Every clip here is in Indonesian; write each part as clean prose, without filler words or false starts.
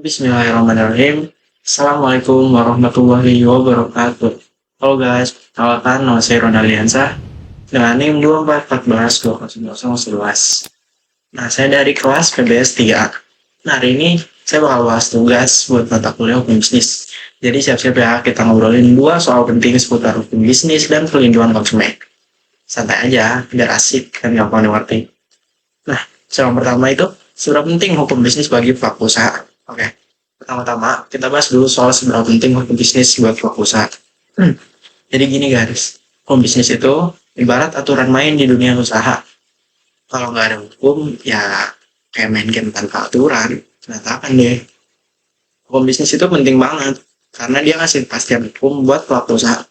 Bismillahirrahmanirrahim. Assalamualaikum warahmatullahi wabarakatuh. Halo guys, perkenalkan nama saya Ronald Liansa dengan NIM 2414 Nah, saya dari kelas PBS 3A. Nah, hari ini saya bakal bahas tugas buat mata kuliah hukum bisnis. Jadi siap-siap ya, kita ngobrolin dua soal penting seputar hukum bisnis dan perlindungan konsumen. Santai aja, biar asik dan gampang dimengerti. Nah, soal pertama itu, seberapa penting hukum bisnis bagi pelaku usaha? Oke. Pertama-tama, kita bahas dulu soal seberapa penting hukum bisnis buat pelaku usaha. Jadi gini guys, hukum bisnis itu ibarat aturan main di dunia usaha. Kalau nggak ada hukum, ya kayak main game tanpa aturan, berantakan deh. Hukum bisnis itu penting banget, karena dia ngasih kepastian hukum buat pelaku usaha.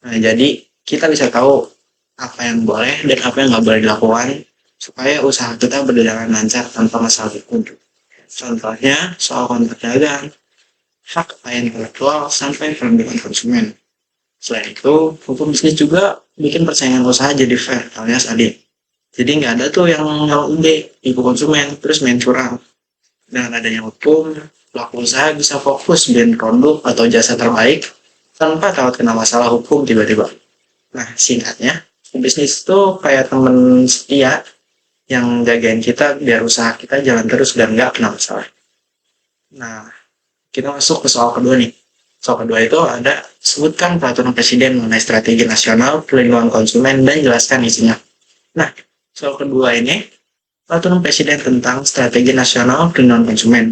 Nah, jadi kita bisa tahu apa yang boleh dan apa yang nggak boleh dilakukan, supaya usaha kita berjalan lancar tanpa masalah hukum. Contohnya soal kontrak dagang, hak kekayaan intelektual, sampai perlindungan konsumen. Selain itu, hukum bisnis juga bikin persaingan usaha jadi fair alias adil. Jadi nggak ada tuh yang udah ibu konsumen terus main curang. Dengan adanya hukum, pelaku usaha bisa fokus bikin produk atau jasa terbaik tanpa takut kena masalah hukum tiba-tiba. Nah, singkatnya, bisnis itu kayak temen setia yang jagain kita biar usaha kita jalan terus dan nggak kena masalah. Nah, kita masuk ke soal kedua nih. Soal kedua itu ada sebutkan peraturan presiden mengenai strategi nasional perlindungan konsumen dan jelaskan isinya. Nah, soal kedua ini peraturan presiden tentang strategi nasional perlindungan konsumen.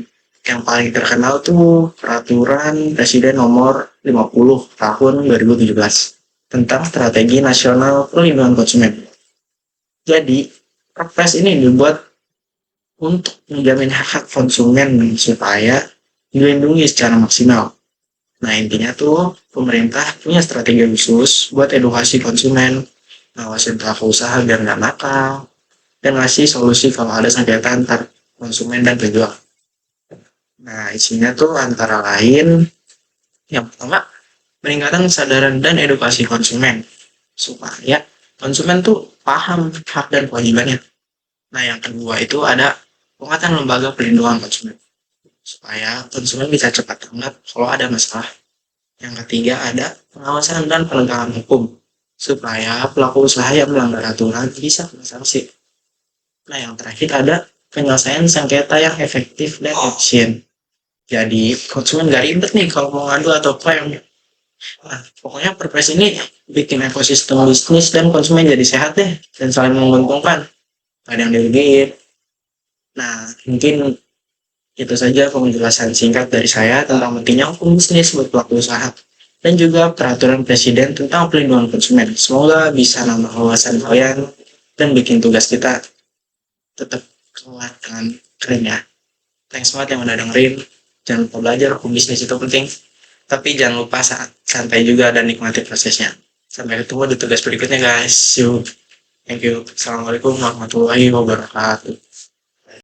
Yang paling terkenal tuh peraturan presiden nomor 50 tahun 2017 tentang strategi nasional perlindungan konsumen. Jadi, Perpres ini dibuat untuk menjamin hak-hak konsumen supaya dilindungi secara maksimal. Nah, intinya tuh pemerintah punya strategi khusus buat edukasi konsumen, ngawasin pelaku usaha biar nggak nakal, dan ngasih solusi kalau ada sengketa antar konsumen dan penjual. Nah, isinya tuh antara lain, yang pertama, peningkatan kesadaran dan edukasi konsumen, supaya konsumen tuh paham hak dan kewajibannya. Nah, yang kedua itu ada penguatan lembaga perlindungan konsumen, supaya konsumen bisa cepat tanggap kalau ada masalah. Yang ketiga ada pengawasan dan penegakan hukum, supaya pelaku usaha yang melanggar aturan bisa kena sanksi. Nah, yang terakhir ada penyelesaian sengketa yang efektif dan efisien. Jadi, konsumen gak ribet nih kalau mau ngadu atau klaim. Nah, pokoknya Perpres ini bikin ekosistem bisnis dan konsumen jadi sehat deh, dan saling menguntungkan. Ada yang dirugiin. Nah, mungkin itu saja penjelasan singkat dari saya tentang pentingnya hukum bisnis buat pelaku usaha dan juga peraturan presiden tentang perlindungan konsumen. Semoga bisa nambah wawasan kalian dan bikin tugas kita tetap keluar dengan keren ya. Thanks banget yang udah dengerin. Jangan lupa belajar, hukum bisnis itu penting. Tapi jangan lupa saat santai juga dan nikmati prosesnya. Sampai ketemu di tugas berikutnya guys. See you. Thank you. Assalamualaikum warahmatullahi wabarakatuh.